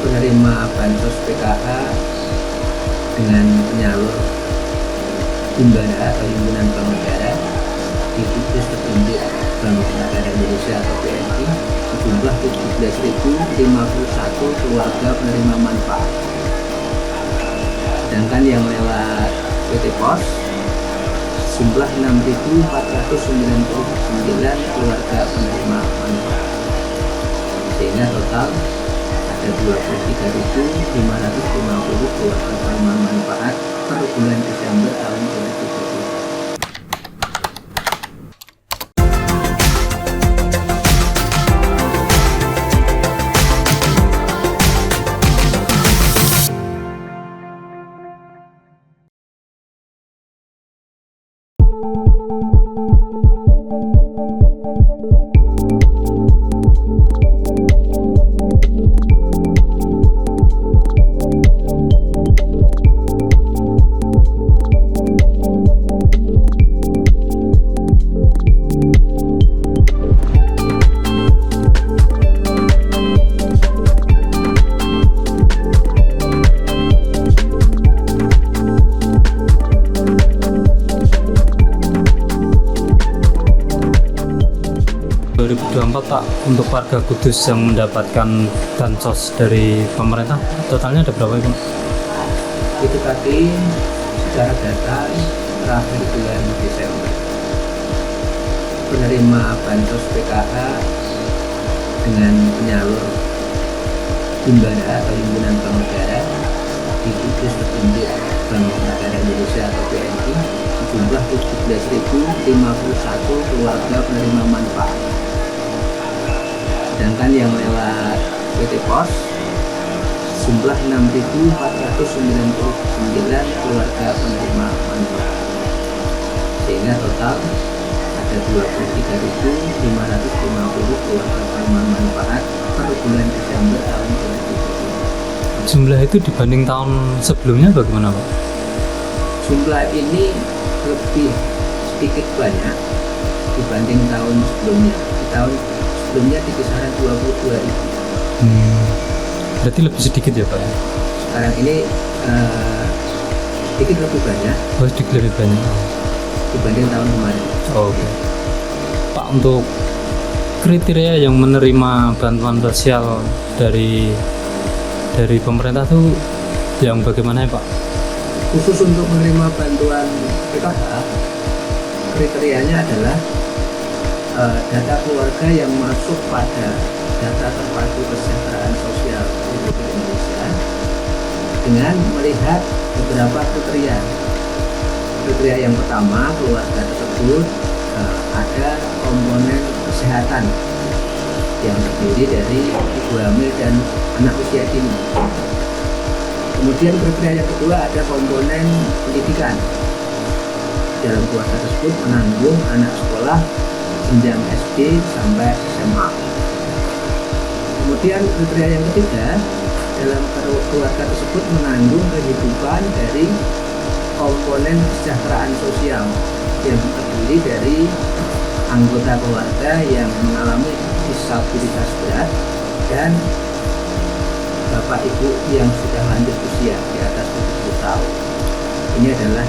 penerima bansos PKH dengan penyalur Himbara atau Himpunan Bank Negara di situs petunjuk Bank Negara Indonesia atau BNI jumlah 17.051 keluarga penerima manfaat. Sedangkan yang lewat PT Pos jumlah 6.499 keluarga penerima manfaat, sehingga total ada 23.550 keluarga penerima manfaat per bulan Desember tahun 2020. Pak, untuk warga Kudus yang mendapatkan bansos dari pemerintah totalnya ada berapa Pak? Itu tadi secara data terakhir bulan Desember penerima bansos PKH dengan penyalur Himbara atau Himpunan Bank Negara di situs petunjuk Bank Negara Indonesia atau BNI jumlah 17.051 keluarga penerima manfaat. Sedangkan yang lewat PT Pos jumlah 6.499 keluarga penerima manfaat, sehingga total ada 23.550 keluarga penerima manfaat per bulan Desember tahun 2020. Jumlah itu dibanding tahun sebelumnya bagaimana Pak? Jumlah ini lebih sedikit banyak dibanding tahun sebelumnya. Di tahun sebelumnya di kisaran 22.000. Berarti lebih sedikit ya Pak? Sekarang ini sedikit lebih banyak. Oh, sedikit lebih banyak dibanding tahun kemarin. Oke. Pak, untuk kriteria yang menerima bantuan sosial dari pemerintah tuh yang bagaimana ya Pak? Khusus untuk menerima bantuan PKH, kriterianya adalah data keluarga yang masuk pada data terpadu kesejahteraan sosial Republik Indonesia dengan melihat beberapa kriteria. Kriteria yang pertama, keluarga tersebut ada komponen kesehatan yang terdiri dari ibu hamil dan anak usia dini. Kemudian kriteria yang kedua ada komponen pendidikan. Dalam keluarga tersebut menanggung anak sekolah jenjang SD sampai SMA. Kemudian kriteria yang ketiga, dalam keluarga tersebut menanggung kehidupan dari komponen kesejahteraan sosial yang terdiri dari anggota keluarga yang mengalami disabilitas berat dan bapak ibu yang sudah lanjut usia di atas 70 tahun. Ini adalah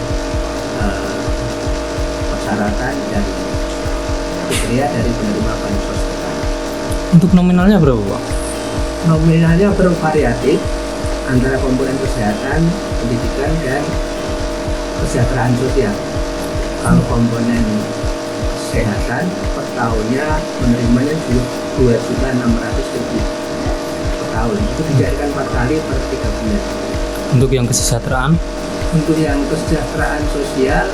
persyaratan dan kriteria dari penerima bansos PKH. Untuk nominalnya berapa Pak? Nominalnya bervariatif antara komponen kesehatan, pendidikan, dan kesejahteraan sosial. Kalau komponen kesehatan per tahunnya menerimanya 2.600.000 per tahun. Itu dijadikan 4 kali per 3 bulan. Untuk yang kesejahteraan? Untuk yang kesejahteraan sosial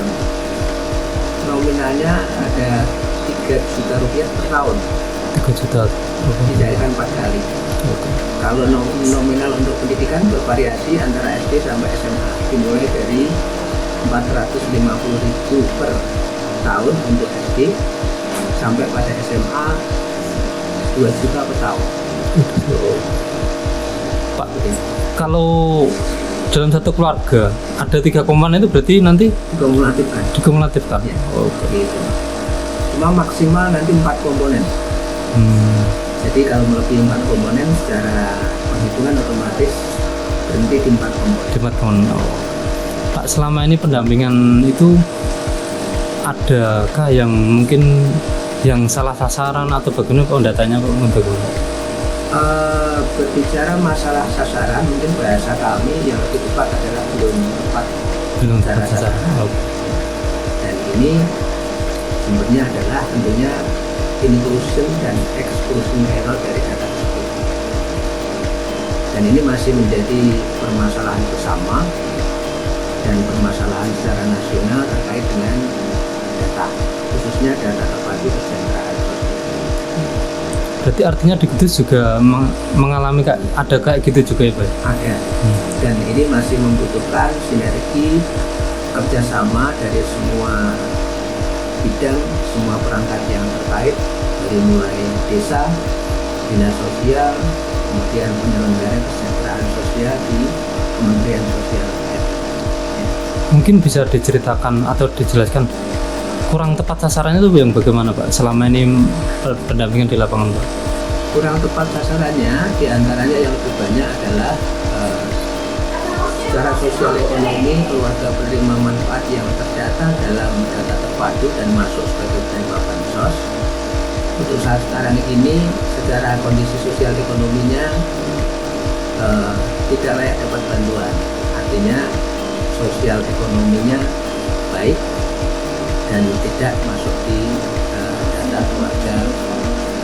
nominalnya ada 3 juta rupiah per tahun. 3 juta rupiah. Dijadikan 4 kali. Okay. Kalau nominal untuk pendidikan bervariasi antara SD sampai SMA, dimulai dari 450.000 per tahun untuk SD sampai pada SMA 2 juta per tahun. Pak, kalau dalam satu keluarga ada 3 komponen itu berarti nanti dikumulatifkan. Ya, gitu. Cuma maksimal nanti 4 komponen. Jadi kalau melebihi 4 komponen secara perhitungan otomatis berhenti di 4 komponen. Di 4 komponen. Oh. Pak, selama ini pendampingan itu adakah yang mungkin yang salah sasaran atau bagaimana Pak datanya Pak untuk berbicara masalah sasaran, mungkin bahasa kami yang lebih tepat adalah belum tepat tepat sasaran. Oh. Dan ini sumbernya adalah tentunya inclusion dan exclusion error dari data tersebut. Dan ini masih menjadi permasalahan bersama dan permasalahan secara nasional terkait dengan data, khususnya data terpadu kesejahteraan sosial. Berarti artinya di Kudus juga mengalami ada kayak gitu juga ya Pak? Ada. Dan ini masih membutuhkan sinergi kerjasama dari semua bidang, semua perangkat yang terkait, dari mulai desa, dinas sosial, kemudian penyelenggara kesejahteraan sosial di Kementerian Sosial. Mungkin bisa diceritakan atau dijelaskan kurang tepat sasarannya itu yang bagaimana Pak selama ini pendampingan di lapangan Pak? Kurang tepat sasarannya diantaranya yang lebih banyak adalah secara sosial ekonomi keluarga penerima manfaat yang terdata dalam data terpadu dan masuk sebagai penerima bansos. Untuk saat sekarang ini secara kondisi sosial ekonominya tidak layak dapat bantuan. Artinya sosial ekonominya baik dan tidak masuk di data keluarga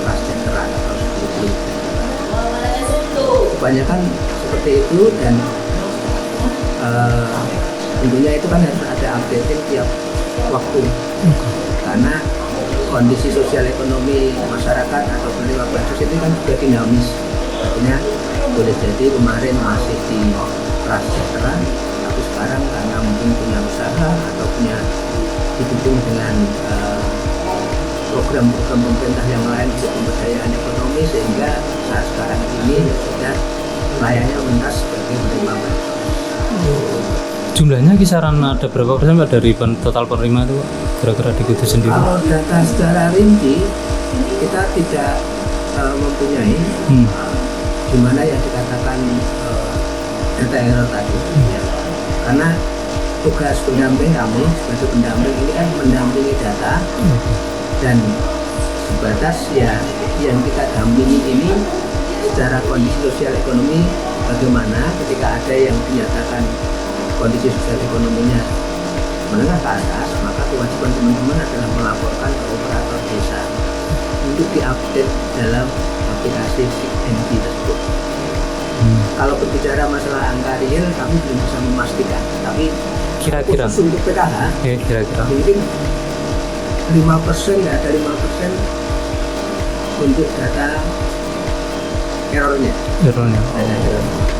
prasejahtera atau seperti itu. Kebanyakan seperti itu dan tentunya itu kan harus ada updating tiap waktu karena kondisi sosial ekonomi masyarakat atau penerima bansos itu kan juga dinamis. Artinya boleh jadi kemarin masih di prasejahtera, tapi sekarang karena mungkin punya usaha atau punya didukung dengan program-program pemerintah yang lain untuk pemberdayaan ekonomi sehingga saat sekarang ini sudah layaknya mentas sebagai penerima bansos. Jumlahnya kisaran ada berapa persen Pak dari total penerima itu kira-kira di Kudus sendiri? Kalau data secara rinci kita tidak mempunyai di mana yang dikatakan data error tadi ya. Karena tugas pendamping kami sebagai pendamping ini kan mendampingi data dan sebatas ya yang kita dampingi ini secara kondisi sosial ekonomi bagaimana ketika ada yang dinyatakan kondisi sosial ekonominya menengah ke atas, maka kewajiban teman-teman adalah melaporkan ke operator desa untuk diupdate dalam aplikasi SIGNG tersebut. Kalau berbicara masalah angka real, kami belum bisa memastikan, tapi kira-kira untuk PKH kira-kira mungkin 5%, nggak ada 5% untuk data errornya. errornya. Data errornya.